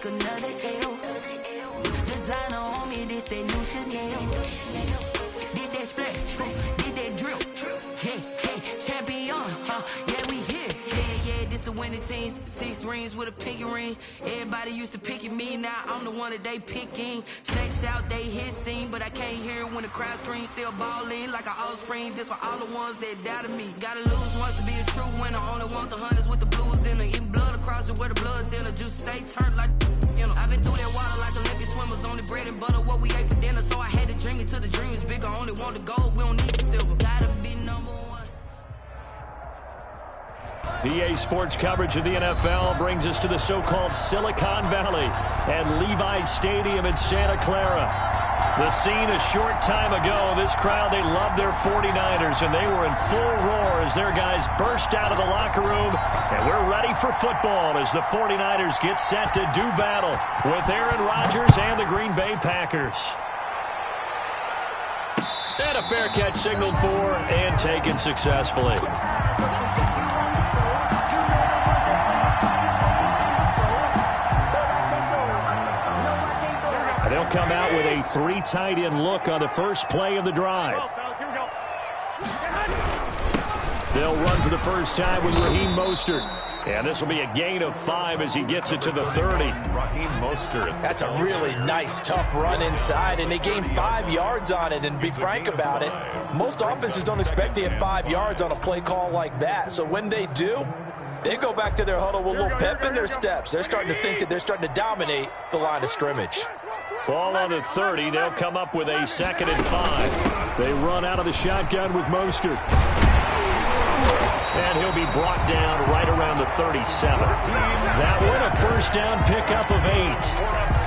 another L. Designer on me, this that new Chanel. Did that splash, did that drip. Hey, hey, champion, yeah, we here. Yeah, this the winning teams. 6 rings with a pinky ring. Everybody used to pick at me, now I'm the one that they picking. Snakes out, they hit scene, but I can't hear it when the crowd screams. Still ballin' like an offspring. This for all the ones that doubted me. Gotta lose once to be a true winner. Only want the hunters with the blues in her. Eating blood across it where the blood thinner. Juice stay turned like, you know. I've been through that water like Olympic swimmers. Only bread and butter, what we ate for dinner. So I had to dream it till the dream is bigger. Only want the gold, we don't need the silver. Gotta be number one. PA Sports coverage of the NFL brings us to the so-called Silicon Valley and Levi's Stadium in Santa Clara. The scene a short time ago, this crowd, they love their 49ers, and they were in full roar as their guys burst out of the locker room. And we're ready for football as the 49ers get set to do battle with Aaron Rodgers and the Green Bay Packers. And a fair catch signaled for and taken successfully. They'll come out with a 3 tight end look on the first play of the drive. They'll run for the first time with Raheem Mostert. And this will be a gain of 5 as he gets it to the 30. Raheem Mostert. That's a really nice, tough run inside, and they gained 5 yards on it. And be frank about it, most offenses don't expect to get 5 yards on a play call like that. So when they do, they go back to their huddle with a little pep in their steps. They're starting to think that they're starting to dominate the line of scrimmage. Ball on the 30. They'll come up with a 2nd and 5. They run out of the shotgun with Mostert. And he'll be brought down right around the 37. That one a first down pickup of 8.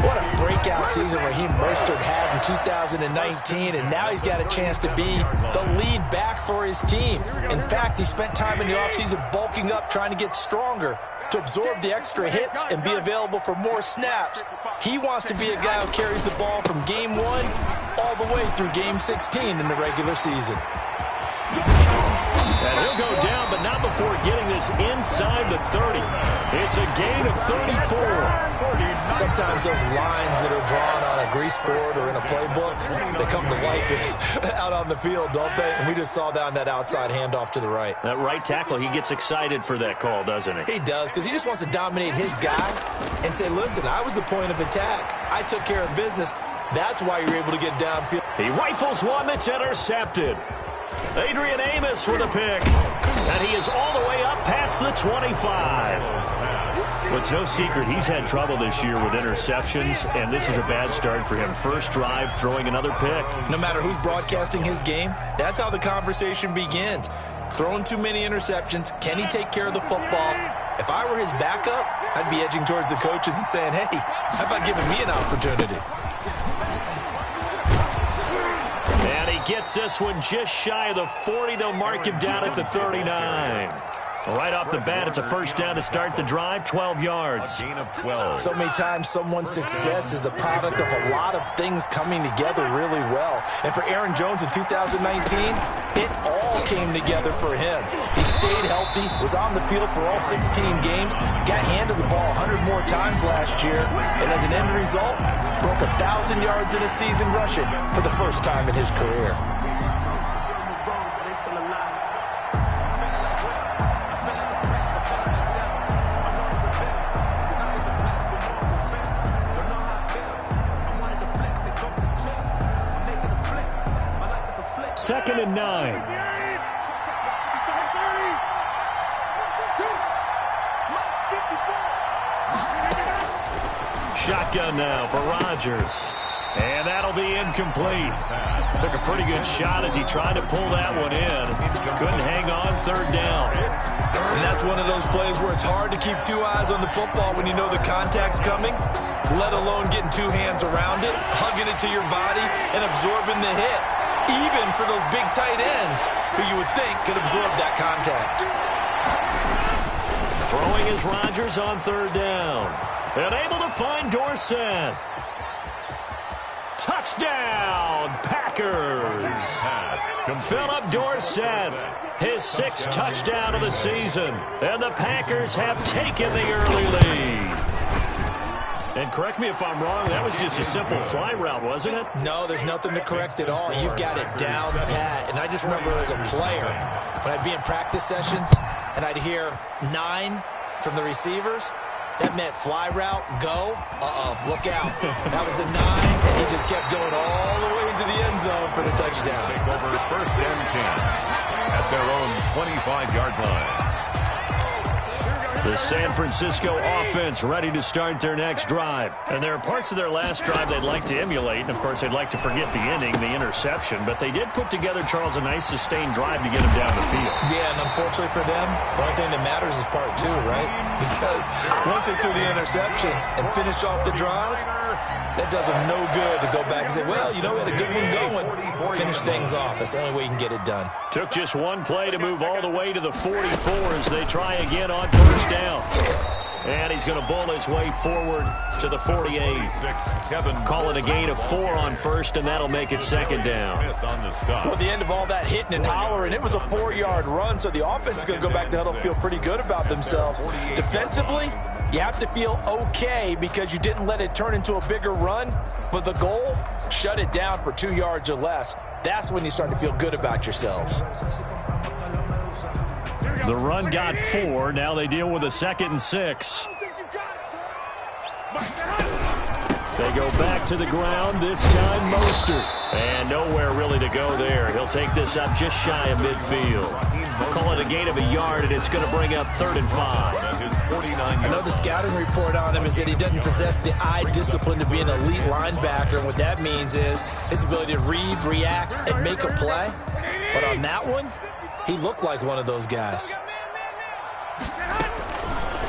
What a breakout season Raheem Mostert had in 2019, and now he's got a chance to be the lead back for his team. In fact, he spent time in the offseason bulking up, trying to get stronger to absorb the extra hits and be available for more snaps. He wants to be a guy who carries the ball from game 1 all the way through game 16 in the regular season. And he'll go down, but not before getting this inside the 30. It's a gain of 34. Sometimes those lines that are drawn on a grease board or in a playbook, they come to life out on the field, don't they? And we just saw that on that outside handoff to the right. That right tackle, he gets excited for that call, doesn't he? He does, because he just wants to dominate his guy and say, listen, I was the point of attack. I took care of business. That's why you're able to get downfield. He rifles one that's intercepted. Adrian Amos with a pick. And he is all the way up past the 25. Well, it's no secret he's had trouble this year with interceptions, and this is a bad start for him. First drive, throwing another pick. No matter who's broadcasting his game, that's how the conversation begins. Throwing too many interceptions, can he take care of the football? If I were his backup, I'd be edging towards the coaches and saying, hey, how about giving me an opportunity? And he gets this one just shy of the 40. They'll mark him down at the 39. Right off the bat, it's a first down to start the drive, 12 yards. A gain of 12. So many times someone's success is the product of a lot of things coming together really well. And for Aaron Jones in 2019, it all came together for him. He stayed healthy, was on the field for all 16 games, got handed the ball 100 more times last year, and as an end result, broke 1,000 yards in a season rushing for the first time in his career. Second and 9. Shotgun now for Rodgers. And that'll be incomplete. Took a pretty good shot as he tried to pull that one in. Couldn't hang on, third down. And that's one of those plays where it's hard to keep 2 eyes on the football when you know the contact's coming, let alone getting 2 hands around it, hugging it to your body, and absorbing the hit. Even for those big tight ends who you would think could absorb that contact. Throwing is Rodgers on third down. And able to find Dorsett. Touchdown, Packers. Philip Dorsett, his 6th touchdown of the season. And the Packers have taken the early lead. And correct me if I'm wrong, that was just a simple fly route, wasn't it? No, there's nothing to correct at all. You've got it down pat. And I just remember as a player, when I'd be in practice sessions and I'd hear 9 from the receivers, that meant fly route, go, look out. That was the 9, and he just kept going all the way into the end zone for the touchdown. Take over 1st and 10 at their own 25-yard line. The San Francisco offense ready to start their next drive. And there are parts of their last drive they'd like to emulate. And, of course, they'd like to forget the ending, the interception. But they did put together, Charles, a nice sustained drive to get them down the field. Yeah, and unfortunately for them, the only thing that matters is part 2, right? Because once they threw the interception and finished off the drive, that does them no good to go back and say, well, you know, we had a good one going. Finish things off. That's the only way you can get it done. Took just one play to move all the way to the 44 as they try again on 1st down. And he's going to bull his way forward to the 48. Call it a gain of 4 on 1st, and that'll make it 2nd down. Well, at the end of all that hitting and hollering, it was a 4-yard run, so the offense is going to go back to the huddle, feel pretty good about themselves. Defensively, you have to feel okay because you didn't let it turn into a bigger run, but the goal, shut it down for 2 yards or less. That's when you start to feel good about yourselves. The run got 4. Now they deal with a 2nd and 6. They go back to the ground, this time Mostert. And nowhere really to go there. He'll take this up just shy of midfield. Call it a gain of a yard, and it's going to bring up 3rd and 5. I know the scouting report on him is that he doesn't possess the eye discipline to be an elite linebacker. And what that means is his ability to read, react, and make a play. But on that one, he looked like one of those guys.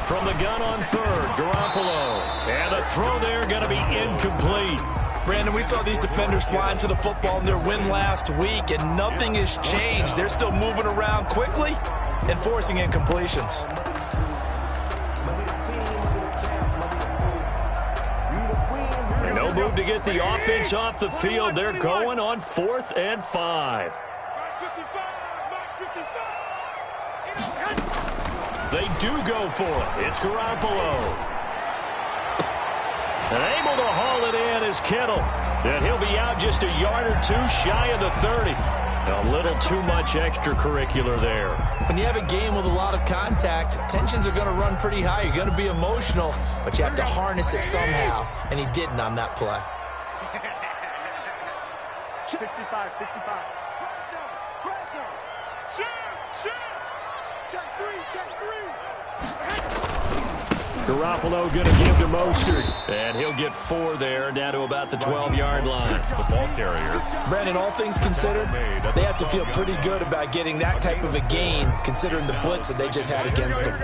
From the gun on 3rd, Garoppolo. And the throw there going to be incomplete. Brandon, we saw these defenders flying to the football in their win last week, and nothing has changed. They're still moving around quickly and forcing incompletions. No move to get the offense off the field. They're going on 4th and 5. They do go for it. It's Garoppolo. And able to haul it in is Kittle. And he'll be out just a yard or 2 shy of the 30. A little too much extracurricular there. When you have a game with a lot of contact, tensions are going to run pretty high. You're going to be emotional, but you have to harness it somehow. And he didn't on that play. 65. Garoppolo going to give to Mostert. And he'll get 4 there, down to about the 12-yard line. The ball carrier. Brandon, all things considered, they have to feel pretty good about getting that type of a gain, considering the blitz that they just had against them.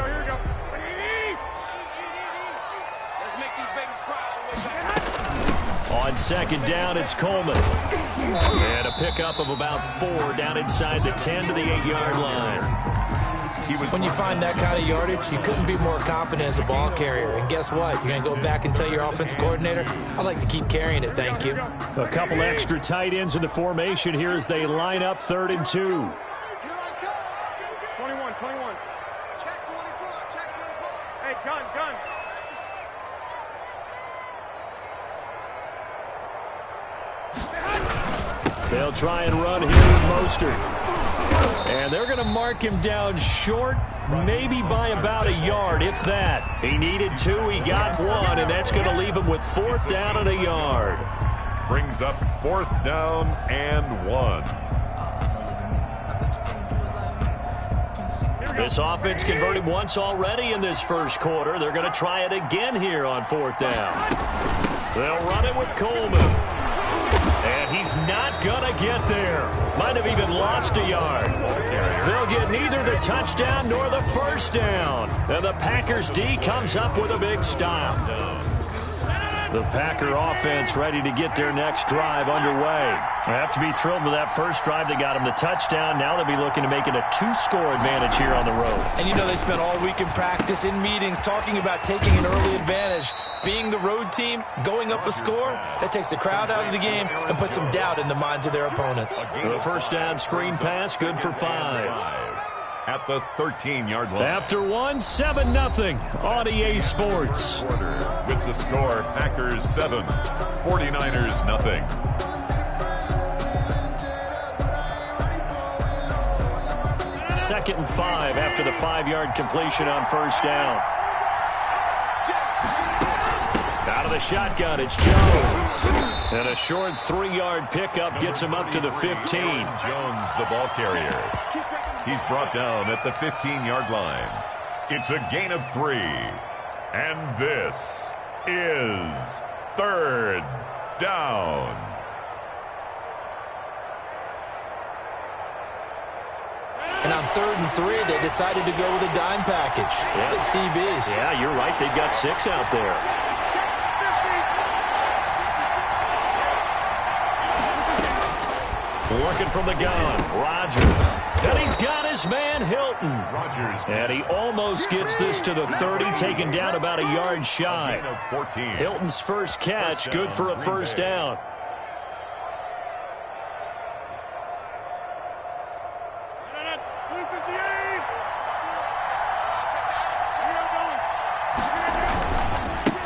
On 2nd down, it's Coleman. And a pickup of about 4 down inside the 10 to the 8-yard line. When you find that kind of yardage, you couldn't be more confident as a ball carrier. And guess what? You're going to go back and tell your offensive coordinator, I'd like to keep carrying it, thank you. A couple extra tight ends in the formation here as they line up 3rd and 2. 21. Hey, gun. They'll try and run here with Mostert. And they're going to mark him down short, maybe by about a yard, if that. He needed 2, he got 1, and that's going to leave him with 4th down and a yard. Brings up 4th down and 1. This offense converted once already in this first quarter. They're going to try it again here on 4th down. They'll run it with Coleman. And he's not going to get there. Might have even lost a yard. They'll get neither the touchdown nor the 1st down. And the Packers D comes up with a big stop. The Packer offense ready to get their next drive underway. They have to be thrilled with that first drive that got them the touchdown. Now they'll be looking to make it a 2-score advantage here on the road. And you know they spent all week in practice, in meetings, talking about taking an early advantage. Being the road team, going up a score, that takes the crowd out of the game and puts some doubt in the minds of their opponents. The first down screen pass, good for 5. at the 13-yard line. After one, 7-0 on EA Sports. With the score, Packers 7, 49ers nothing. Second and 5 after the 5-yard completion on first down. Out of the shotgun, it's Jones. And a short 3-yard pickup gets him up to the 15. Jones, the ball carrier. He's brought down at the 15-yard line. It's a gain of 3. And this is third down. And on 3rd and 3, they decided to go with a dime package. Yeah. 6 DBs. Yeah, you're right. They've got 6 out there. Working from the gun, Rodgers. And he's got his man, Hilton. Rodgers. And he almost gets this to the 30, taken down about a yard shy. 14. Hilton's first catch, good for a first down.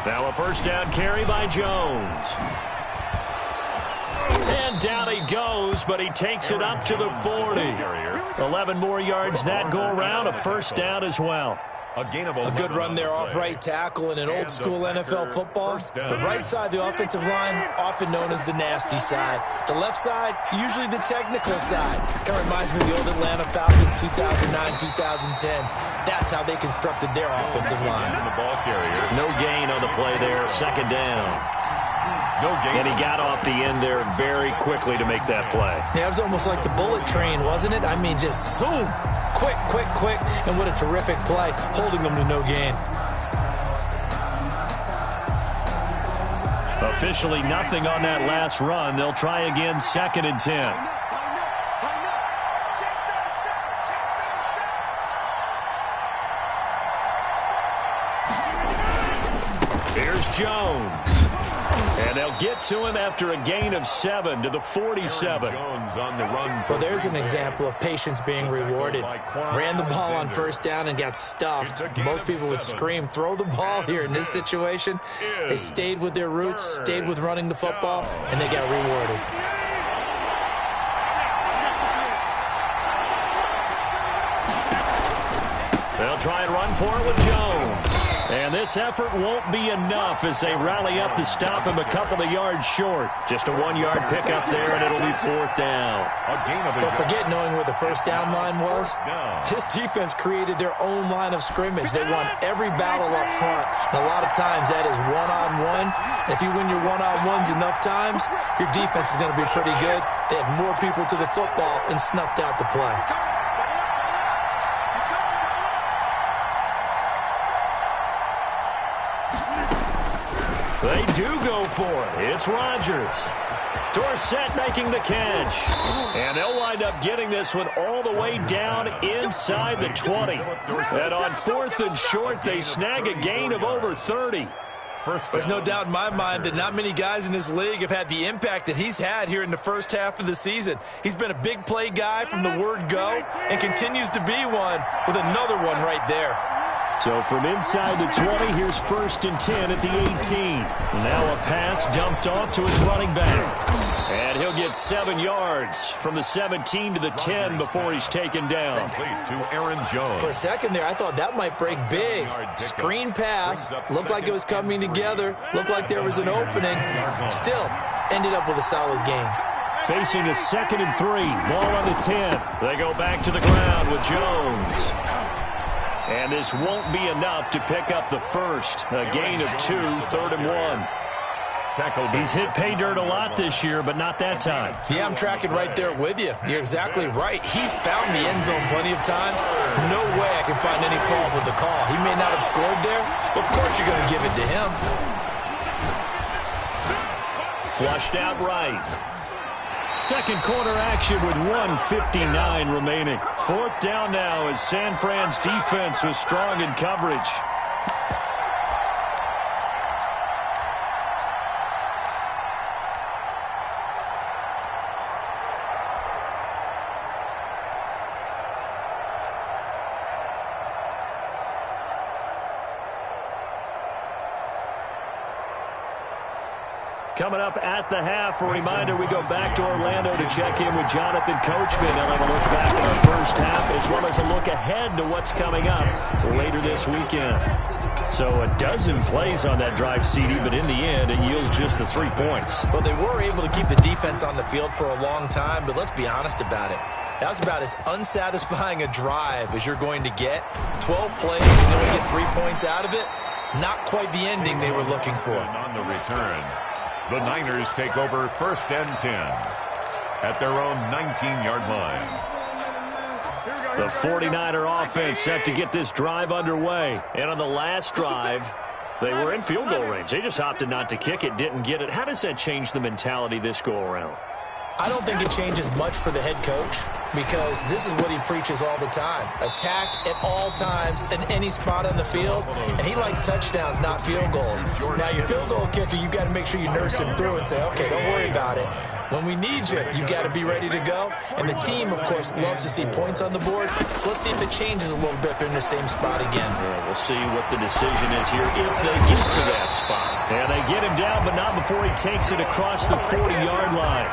Now a first down carry by Jones. And down he goes, but he takes it up to the 40. 11 more yards that go around, a first down as well. A good run there off right tackle in an old-school NFL football. The right side of the offensive line, often known as the nasty side. The left side, usually the technical side. Kind of reminds me of the old Atlanta Falcons 2009-2010. That's how they constructed their offensive line. No gain on the play there, second down. And he got off the end there very quickly to make that play. Yeah, it was almost like the bullet train, wasn't it? I mean, just zoom. Quick, quick, quick. And what a terrific play, holding them to no gain. Officially nothing on that last run. They'll try again, 2nd and 10. Here's Jones. And they'll get to him after a gain of 7 to the 47. Jones on the run. Well, there's an example of patience being rewarded. Ran the ball on first down and got stuffed. Most people would scream, throw the ball here. In this situation, they stayed with their roots, stayed with running the football, and they got rewarded. They'll try and run for it with Jones. And this effort won't be enough as they rally up to stop him a couple of yards short. Just a 1-yard pickup there, and it'll be 4th down. But forget knowing where the first down line was. This defense created their own line of scrimmage. They won every battle up front. And a lot of times that is one-on-one. If you win your one-on-ones enough times, your defense is going to be pretty good. They had more people to the football and snuffed out the play. They do go for it. It's Rodgers. Dorsett making the catch. And they'll wind up getting this one all the way down inside the 20. And on 4th and short, they snag a gain of over 30. There's no doubt in my mind that not many guys in this league have had the impact that he's had here in the first half of the season. He's been a big play guy from the word go and continues to be one with another one right there. So from inside the 20, here's 1st and 10 at the 18. Now a pass dumped off to his running back. And he'll get 7 yards from the 17 to the 10 before he's taken down. To Aaron Jones. For a second there, I thought that might break big. Screen pass. Looked like it was coming together. Looked like there was an opening. Still, ended up with a solid gain. Facing a 2nd and 3. Ball on the 10. They go back to the ground with Jones. And this won't be enough to pick up the first. A gain of 2, 3rd and 1. He's hit pay dirt a lot this year, but not that time. Yeah, I'm tracking right there with you. You're exactly right. He's found the end zone plenty of times. No way I can find any fault with the call. He may not have scored there, but of course you're going to give it to him. Flushed out right. Second quarter action with 1:59 remaining. 4th down now as San Fran's defense was strong in coverage. coming up at the half. A reminder, we go back to Orlando to check in with Jonathan Coachman. They'll have a look back at our first half as well as a look ahead to what's coming up later this weekend. So a dozen plays on that drive, CD, but in the end, it yields just the 3 points. Well, they were able to keep the defense on the field for a long time, but let's be honest about it. That was about as unsatisfying a drive as you're going to get. 12 plays and only get 3 points out of it. Not quite the ending they were looking for. On the return, the Niners take over 1st and 10 at their own 19-yard line. The 49er offense set to get this drive underway. And on the last drive, they were in field goal range. They just opted not to kick it, didn't get it. How does that change the mentality this go-around? I don't think it changes much for the head coach because this is what he preaches all the time. Attack at all times in any spot on the field, and he likes touchdowns, not field goals. Now, your field goal kicker, you got to make sure you nurse him through and say, okay, don't worry about it. When we need you, you got to be ready to go. And the team, of course, loves to see points on the board. So let's see if it changes a little bit if they're in the same spot again. We'll see what the decision is here if they get to that spot. And they get him down, but not before he takes it across the 40-yard line.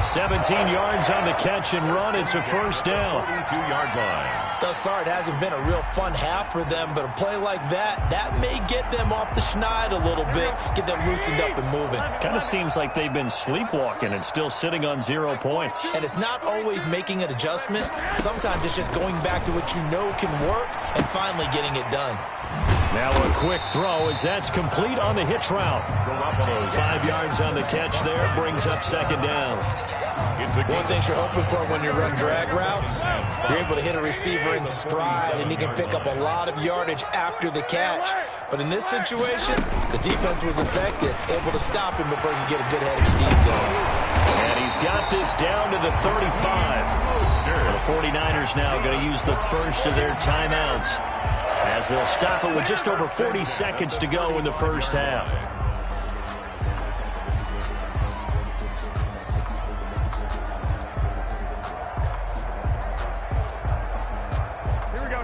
17 yards on the catch and run. It's a first down. 42-yard line. Thus far, it hasn't been a real fun half for them, but a play like that may get them off the schneid a little bit, get them loosened up and moving. Kind of seems like they've been sleepwalking and still sitting on 0 points. And it's not always making an adjustment. Sometimes it's just going back to what you know can work and finally getting it done. Now a quick throw as that's complete on the hitch route. 5 yards on the catch there, brings up second down. One thing you're hoping for when you run drag routes, you're able to hit a receiver in stride, and he can pick up a lot of yardage after the catch. But in this situation, the defense was effective, able to stop him before he could get a good head of steam going. And he's got this down to the 35. The 49ers now going to use the first of their timeouts as they'll stop it with just over 40 seconds to go in the first half.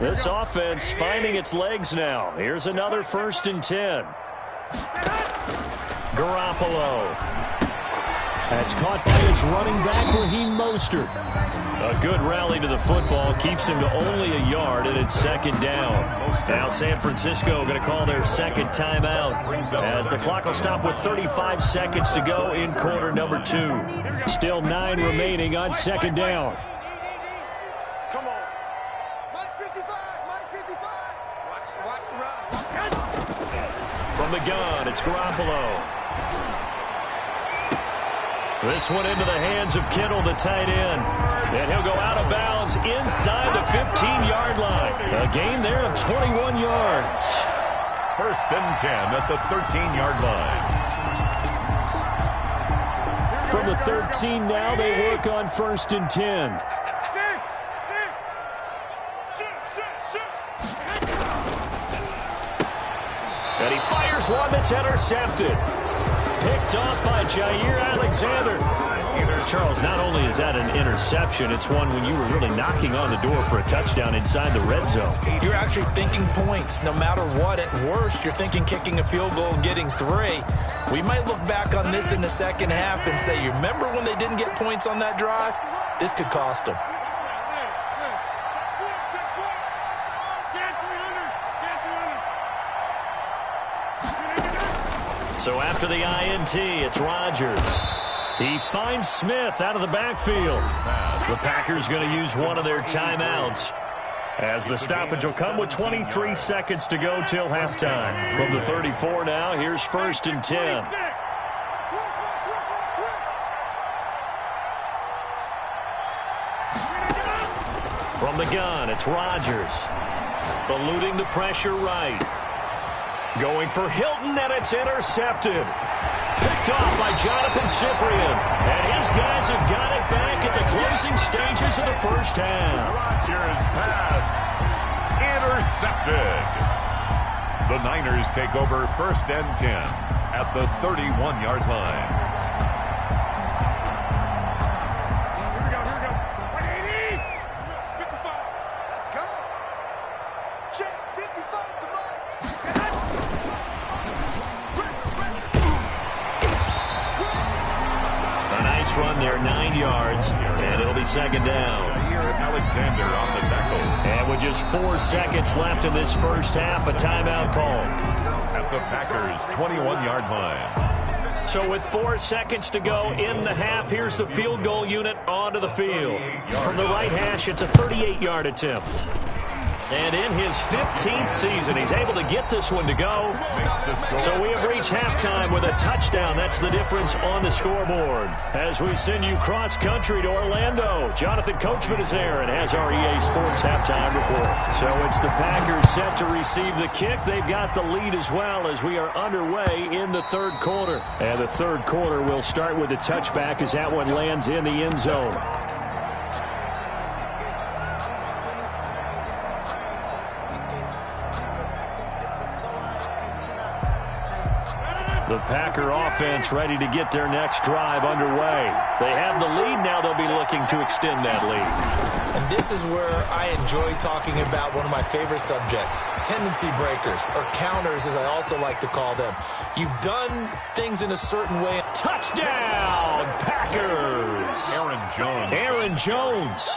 This offense finding its legs now. Here's another 1st and 10. Garoppolo. That's caught by his running back, Raheem Mostert. A good rally to the football keeps him to only a yard, and it's second down. Now San Francisco going to call their second timeout as the clock will stop with 35 seconds to go in quarter number 2. Still 9 remaining on second down. Come on. Mike 55. Mike 55. Watch the run. From the gun, it's Garoppolo. This one into the hands of Kittle, the tight end. And he'll go out of bounds inside the 15-yard line. A gain there of 21 yards. 1st and 10 at the 13-yard line. From the 13 now, they work on 1st and 10. And he fires one that's intercepted. Picked off by Jair Alexander. Charles, not only is that an interception, it's one when you were really knocking on the door for a touchdown inside the red zone. You're actually thinking points. No matter what, at worst, you're thinking kicking a field goal and getting 3. We might look back on this in the second half and say, you remember when they didn't get points on that drive? This could cost them. So after the INT, it's Rodgers. He finds Smith out of the backfield. The Packers going to use one of their timeouts as the stoppage will come with 23 seconds to go till halftime. From the 34 now, here's 1st and 10. From the gun, it's Rodgers. Eluding the pressure right. Going for Hilton, and it's intercepted. Picked off by Jonathan Cyprien. And his guys have got it back at the closing stages of the first half. Rodgers' pass intercepted. The Niners take over 1st and 10 at the 31-yard line. be second down. Alexander on the tackle. And with just 4 seconds left in this first half, a timeout call. At the Packers' 21-yard line. So with 4 seconds to go in the half, here's the field goal unit onto the field. From the right hash, it's a 38-yard attempt. And in his 15th season, he's able to get this one to go. So we have reached halftime with a touchdown. That's the difference on the scoreboard. As we send you cross-country to Orlando, Jonathan Coachman is there and has our EA Sports halftime report. So it's the Packers set to receive the kick. They've got the lead as well as we are underway in the third quarter. And the third quarter will start with a touchback as that one lands in the end zone. The Packer offense ready to get their next drive underway. They have the lead. Now they'll be looking to extend that lead. And this is where I enjoy talking about one of my favorite subjects, tendency breakers, or counters as I also like to call them. You've done things in a certain way. Touchdown, Packers! Aaron Jones.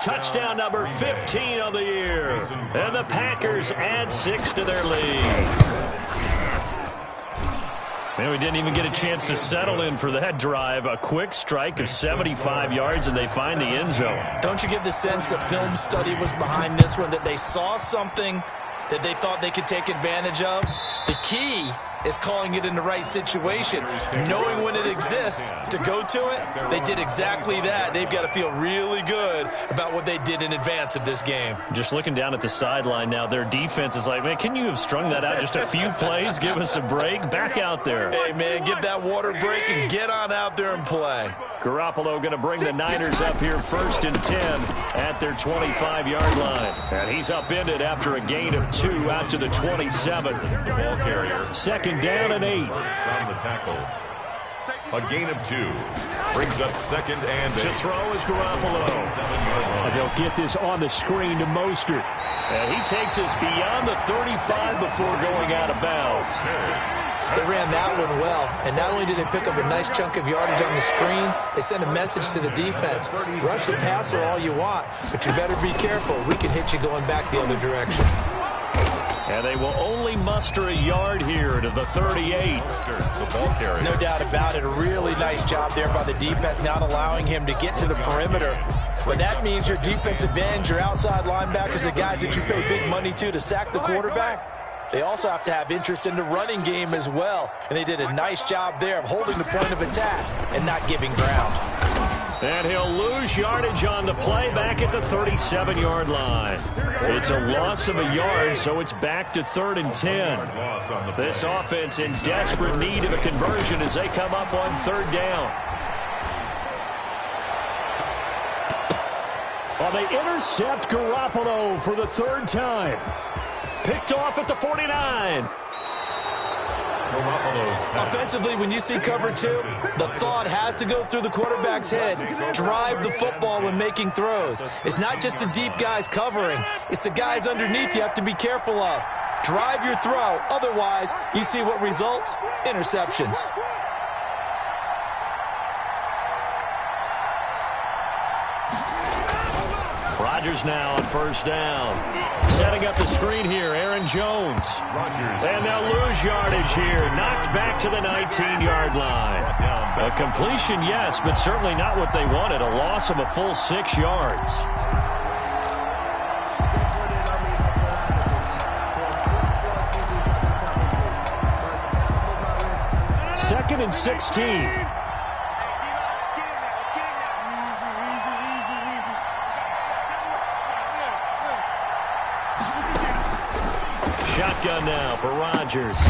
Touchdown number 15 of the year. And the Packers add 6 to their lead. Man, we didn't even get a chance to settle in for that drive. A quick strike of 75 yards, and they find the end zone. Don't you get the sense that film study was behind this one, that they saw something that they thought they could take advantage of? The key is calling it in the right situation, knowing when it exists to go to it. They did exactly that. They've got to feel really good about what they did in advance of this game. Just looking down at the sideline now, their defense is like, man, can you have strung that out just a few plays? Give us a break. Back out there. Hey, man, give that water break and get on out there and play. Garoppolo going to bring the Niners up here 1st and 10 at their 25-yard line. And he's upended after a gain of 2 out to the 27. Ball carrier. Second down and 8. On the tackle. A gain of 2. Brings up 2nd and 8. To throw is Garoppolo. And they'll get this on the screen to Mostert. And he takes us beyond the 35 before going out of bounds. They ran that one well, and not only did they pick up a nice chunk of yardage on the screen, they sent a message to the defense. Rush the passer all you want, but you better be careful. We can hit you going back the other direction. And they will only muster a yard here to the 38. The ball carrier. No doubt about it. A really nice job there by the defense, not allowing him to get to the perimeter. But that means your defensive ends, your outside linebackers, the guys that you pay big money to sack the quarterback, they also have to have interest in the running game as well. And they did a nice job there of holding the point of attack and not giving ground. And he'll lose yardage on the play back at the 37-yard line. It's a loss of a yard, so it's back to 3rd and 10. This offense in desperate need of a conversion as they come up on 3rd down. Well, they intercept Garoppolo for the 3rd time. Picked off at the 49. Offensively, when you see cover 2, the thought has to go through the quarterback's head. Drive the football when making throws. It's not just the deep guys covering. It's the guys underneath you have to be careful of. Drive your throw. Otherwise, you see what results? Interceptions. Rodgers now on 1st down. Setting up the screen here, Aaron Jones. And they'll lose yardage here. Knocked back to the 19-yard line. A completion, yes, but certainly not what they wanted. A loss of a full 6 yards. 2nd and 16. Shotgun now for Rodgers.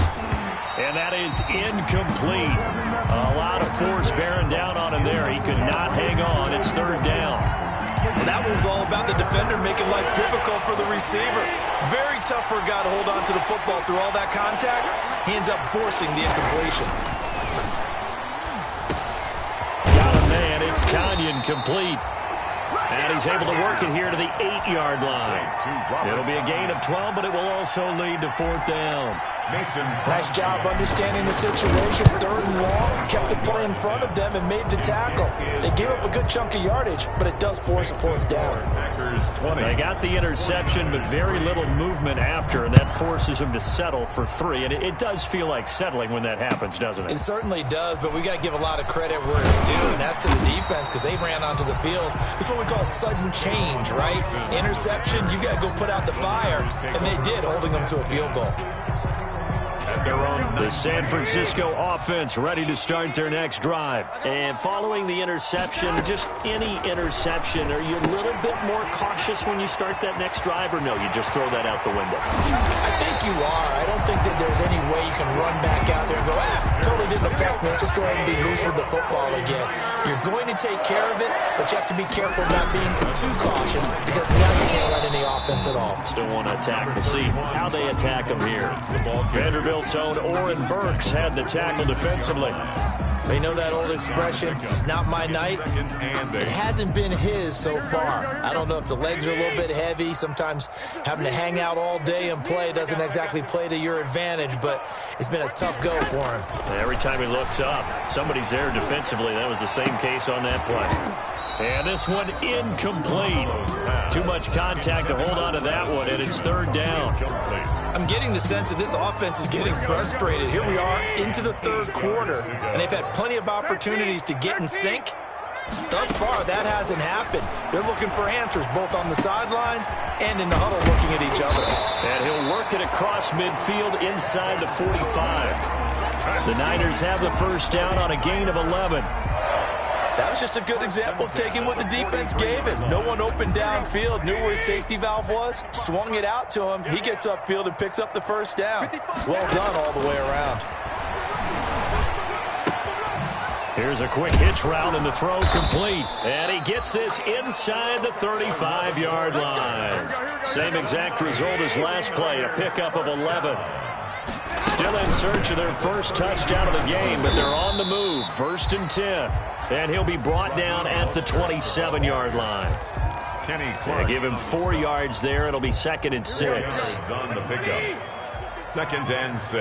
And that is incomplete. A lot of force bearing down on him there. He could not hang on. It's 3rd down. Well, that one was all about the defender making life difficult for the receiver. Very tough for a guy to hold on to the football through all that contact. He ends up forcing the incompletion. Got a man. It's Kanyon complete. And he's able to work it here to the 8-yard line. It'll be a gain of 12, but it will also lead to 4th down. Nice job understanding the situation. 3rd and long, kept the play in front of them and made the tackle. They gave up a good chunk of yardage, but it does force a 4th down. They got the interception, but very little movement after, and that forces them to settle for 3. And it does feel like settling when that happens, doesn't it? It certainly does, but we got to give a lot of credit where it's due, and that's to the defense because they ran onto the field. This is what we call sudden change, right? Interception, you got to go put out the fire, and they did, holding them to a field goal. The San Francisco offense ready to start their next drive. And following the interception, just any interception, are you a little bit more cautious when you start that next drive, or no, you just throw that out the window? I think you are. I don't think that there's any way you can run back out there and go, totally didn't affect me. Let's just go ahead and be loose with the football again. You're going to take care of it, but you have to be careful not being too cautious because now you can't run any offense at all. Still want to attack. We'll see how they attack them here. Vanderbilt's own Oren Burks had the tackle defensively. You know that old expression, it's not my night? It hasn't been his so far. I don't know if the legs are a little bit heavy. Sometimes having to hang out all day and play doesn't exactly play to your advantage, but it's been a tough go for him. Every time he looks up, somebody's there defensively. That was the same case on that play. And this one incomplete. Too much contact to hold on to that one, and it's 3rd down. I'm getting the sense that this offense is getting frustrated. Here we are into the 3rd quarter, and they've had plenty of opportunities to get in sync. Thus far, that hasn't happened. They're looking for answers both on the sidelines and in the huddle looking at each other. And he'll work it across midfield inside the 45. The Niners have the 1st down on a gain of 11. That was just a good example of taking what the defense gave him. No one open downfield, knew where his safety valve was, swung it out to him. He gets upfield and picks up the 1st down. Well done all the way around. Here's a quick hitch route and the throw complete. And he gets this inside the 35-yard line. Same exact result as last play, a pickup of 11. Still in search of their 1st touchdown of the game, but they're on the move. 1st and 10. And he'll be brought down at the 27-yard line. Give him 4 yards there. It'll be 2nd and 6. On the pickup. 2nd and 6.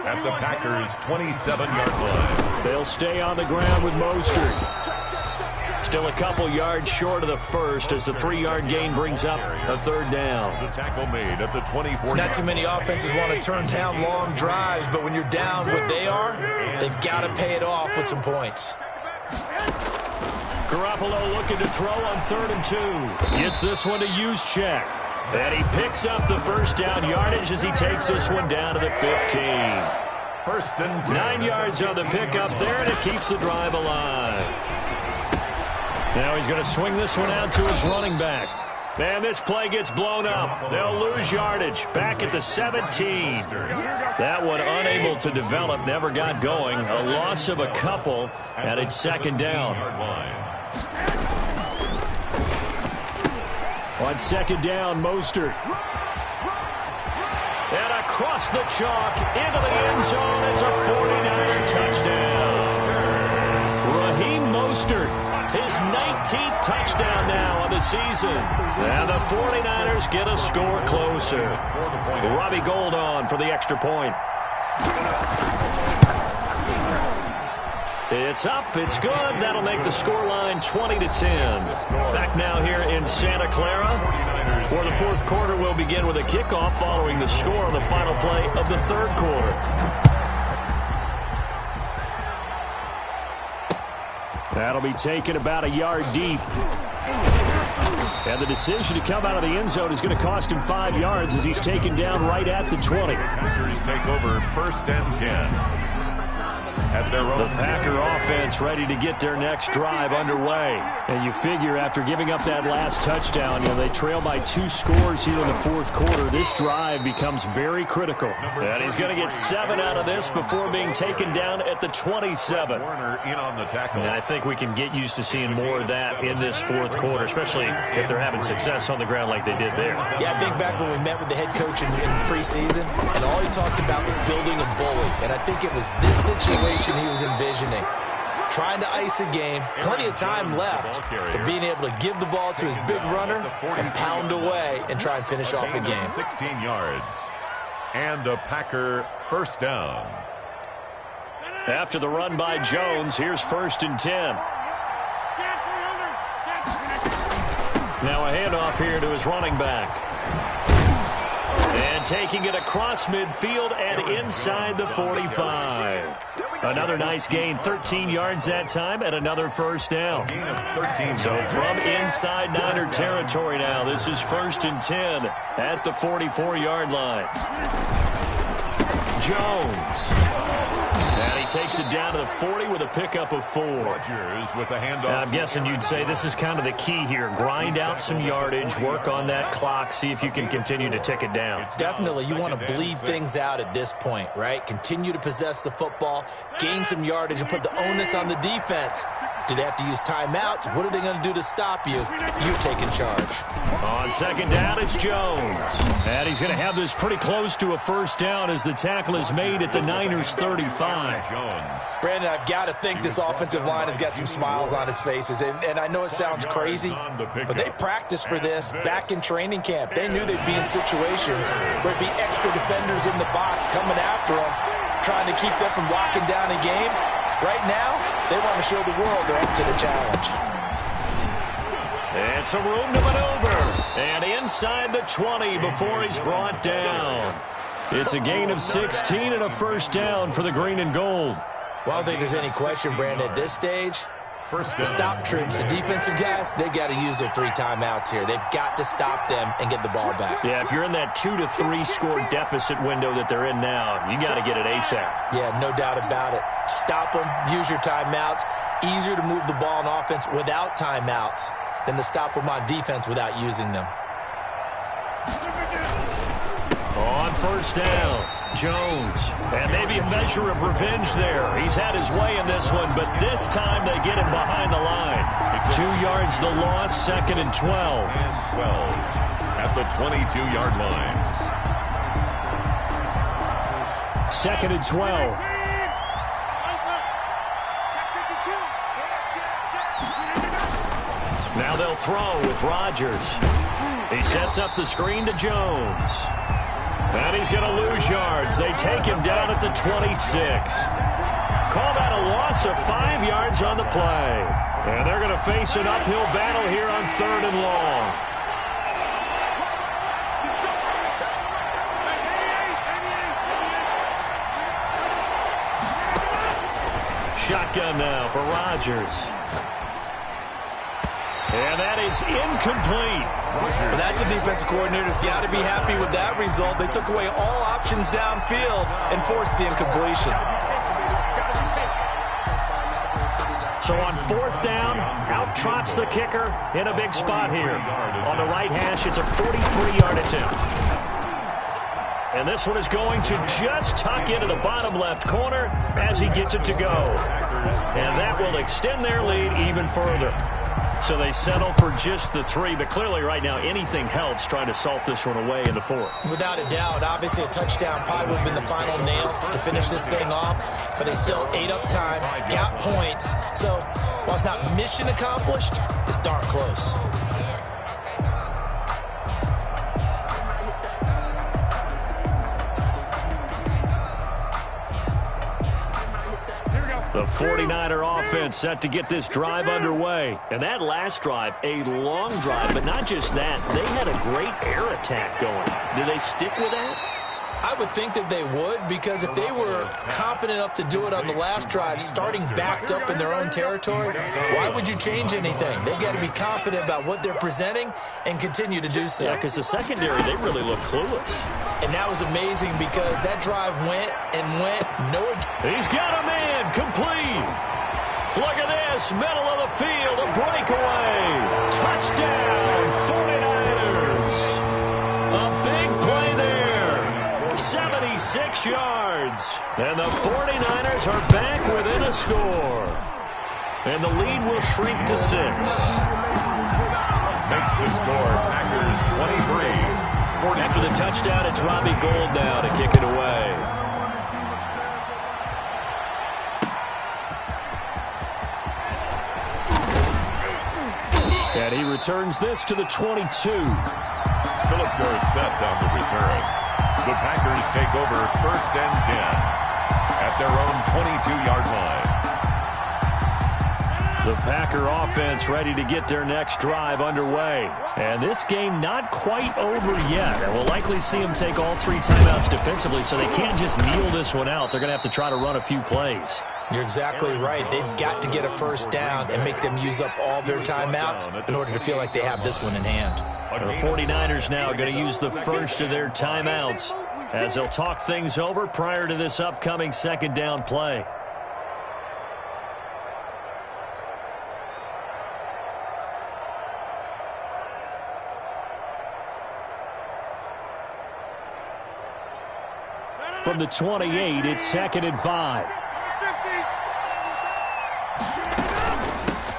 At the Packers' 27-yard line. They'll stay on the ground with Mostert. Still a couple yards short of the 1st as the 3-yard gain brings up a 3rd down. The tackle made at the 24. Not too many offenses want to turn down long drives, but when you're down what they are, they've got to pay it off with some points. Garoppolo looking to throw on 3rd and 2. Gets this one to Juszczyk. And he picks up the 1st down yardage as he takes this one down to the 15. 1st and 10. 9 yards on the pickup there, and it keeps the drive alive. Now he's going to swing this one out to his running back. And this play gets blown up. They'll lose yardage. Back at the 17. That one unable to develop, never got going. A loss of a couple, and it's 2nd down. On 2nd down, Mostert. And across the chalk, into the end zone. It's a 49er touchdown. Raheem Mostert. His 19th touchdown now on the season. And the 49ers get a score closer. Robbie Gould on for the extra point. It's up, it's good. That'll make the scoreline 20-10. Back now here in Santa Clara, where the 4th quarter will begin with a kickoff following the score on the final play of the 3rd quarter. That'll be taken about a yard deep. And the decision to come out of the end zone is going to cost him 5 yards as he's taken down right at the 20. Packers take over 1st and 10. At their own the Packer offense ready to get their next drive underway. And you figure after giving up that last touchdown, they trail by 2 scores here in the 4th quarter. This drive becomes very critical. And he's going to get 7 out of this before being taken down at the 27. In on the tackle. And I think we can get used to seeing more of that in this 4th quarter, especially if they're having success on the ground like they did there. Yeah, I think back when we met with the head coach in preseason, and all he talked about was building a bully. And I think it was this situation he was envisioning. Trying to ice a game, plenty of time left, but being able to give the ball to his big runner and pound away and try and finish off a game. 16 yards. And a Packer first down. After the run by Jones, here's 1st and 10. Now a handoff here to his running back. And taking it across midfield and inside the 45. Another nice gain, 13 yards that time, and another first down. So from inside Niner territory now, this is 1st and 10 at the 44-yard line. Jones. And he takes it down to the 40 with a pickup of 4. Rodgers with a handoff. I'm guessing you'd say this is kind of the key here. Grind out some yardage, work on that clock, see if you can continue to tick it down. Definitely, you want to bleed things out at this point, right? Continue to possess the football, gain some yardage, and put the onus on the defense. Do they have to use timeouts? What are they going to do to stop you? You're taking charge. On 2nd down, it's Jones. And he's going to have this pretty close to a first down as the tackle is made at the Niners' 35. Brandon, I've got to think this offensive line has got some smiles on its faces. And I know it sounds crazy, but they practiced for this back in training camp. They knew they'd be in situations where it'd be extra defenders in the box coming after them, trying to keep them from locking down a game. Right now, they want to show the world they're up to the challenge. And some room to maneuver. And inside the 20 before he's brought down. It's a gain of 16 and a first down for the green and gold. Well, I don't think there's any question, Brandon, at this stage. The stop troops, the defensive guys, they got to use their 3 timeouts here. They've got to stop them and get the ball back. Yeah, if you're in that 2 to 3 score deficit window that they're in now, you got to get it ASAP. Yeah, no doubt about it. Stop them, use your timeouts. Easier to move the ball on offense without timeouts than to stop them on defense without using them. On first down, Jones. And maybe a measure of revenge there. He's had his way in this one, but this time they get him behind the line. 2 yards the loss, 2nd and 12. And 12 at the 22-yard line. 2nd and 12. Now they'll throw with Rodgers. He sets up the screen to Jones. And he's going to lose yards. They take him down at the 26. Call that a loss of 5 yards on the play. And they're going to face an uphill battle here on 3rd and long. Shotgun now for Rodgers. And that is incomplete. Well, that's a defensive coordinator's got to be happy with that result. They took away all options downfield and forced the incompletion. So on 4th down, out trots the kicker in a big spot here. On the right hash, it's a 43-yard attempt. And this one is going to just tuck into the bottom left corner as he gets it to go. And that will extend their lead even further. So they settle for just the 3, but clearly right now anything helps trying to salt this one away in the 4th. Without a doubt, obviously a touchdown probably would have been the final nail to finish this thing off, but they still ate up time, got points. So while it's not mission accomplished, it's darn close. The 49er offense set to get this drive underway. And that last drive, a long drive, but not just that. They had a great air attack going. Do they stick with that? I would think that they would, because if they were confident enough to do it on the last drive, starting backed up in their own territory, why would you change anything? They've got to be confident about what they're presenting and continue to do so. Yeah, because the secondary, they really look clueless. And that was amazing because that drive went and went. He's got a man, complete. Look at this, middle of the field, a breakaway. Touchdown, 49ers. A big play there, 76 yards. And the 49ers are back within a score. And the lead will shrink to 6. Makes the score Packers 23. After the touchdown, it's Robbie Gould now to kick it away. And he returns this to the 22. Philip Dorsett on the return. The Packers take over 1st and 10 at their own 22-yard line. The Packer offense ready to get their next drive underway. And this game not quite over yet. And we'll likely see them take all 3 timeouts defensively, so they can't just kneel this one out. They're going to have to try to run a few plays. You're exactly right. They've got to get a first down and make them use up all their timeouts in order to feel like they have this one in hand. The 49ers now going to use the first of their timeouts as they'll talk things over prior to this upcoming 2nd down play. From the 28, it's 2nd and 5.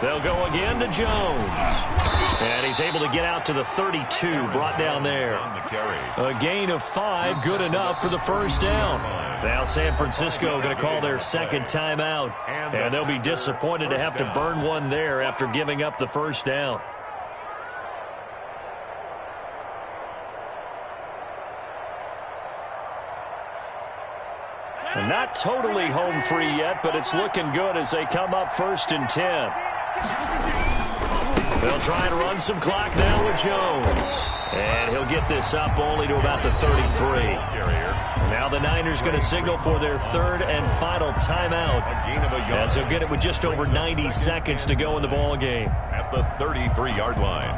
They'll go again to Jones. And he's able to get out to the 32, brought down there. A gain of 5, good enough for the first down. Now San Francisco going to call their 2nd timeout. And they'll be disappointed to have to burn one there after giving up the first down. And not totally home free yet, but it's looking good as they come up 1st and 10. They'll try and run some clock now with Jones. And he'll get this up only to about the 33. Now the Niners going to signal for their 3rd and final timeout, as they'll get it with just over 90 seconds to go in the ball game. At the 33-yard line.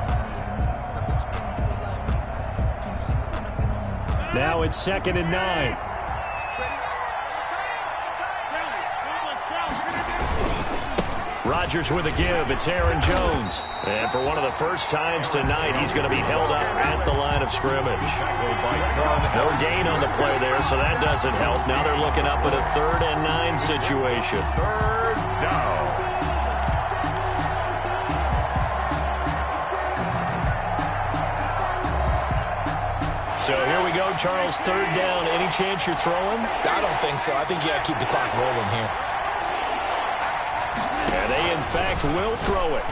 Now it's 2nd and 9. Rodgers with a give. It's Aaron Jones. And for one of the first times tonight, he's going to be held up at the line of scrimmage. No gain on the play there, so that doesn't help. Now they're looking up at a 3rd and 9 situation. 3rd down. So here we go, Charles, 3rd down. Any chance you're throwing? I don't think so. I think you got to keep the clock rolling here. And they, in fact, will throw it.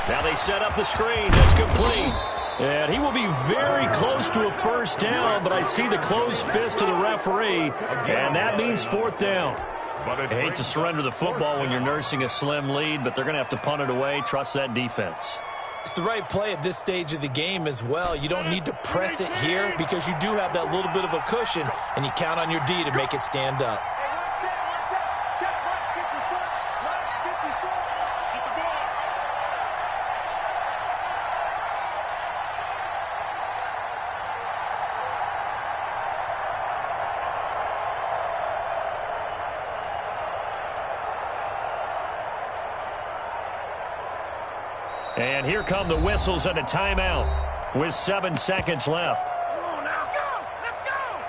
Now they set up the screen. That's complete. And he will be very close to a first down, but I see the closed fist of the referee, and that means 4th down. I hate to surrender the football when you're nursing a slim lead, but they're going to have to punt it away. Trust that defense. It's the right play at this stage of the game as well. You don't need to press it here because you do have that little bit of a cushion, and you count on your D to make it stand up. And here come the whistles and a timeout with 7 seconds left. Come on now, go! Let's go!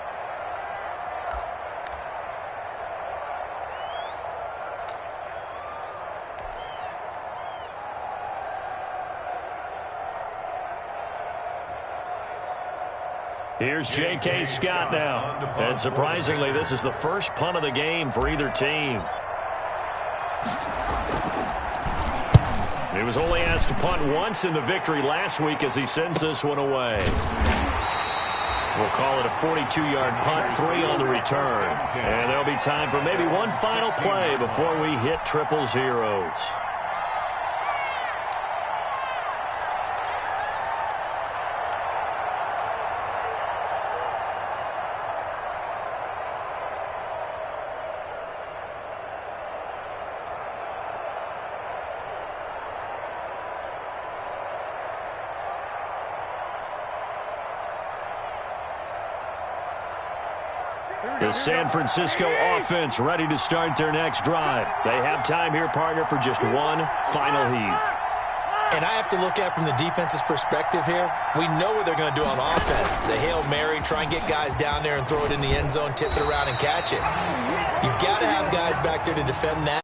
Here's J.K. Scott now. And surprisingly, this is the first punt of the game for either team. He was only asked to punt once in the victory last week as he sends this one away. We'll call it a 42-yard punt, 3 on the return. And there'll be time for maybe one final play before we hit triple zeros. The San Francisco offense ready to start their next drive. They have time here, partner, for just one final heave. And I have to look at from the defense's perspective here. We know what they're going to do on offense. The Hail Mary, try and get guys down there and throw it in the end zone, tip it around and catch it. You've got to have guys back there to defend that.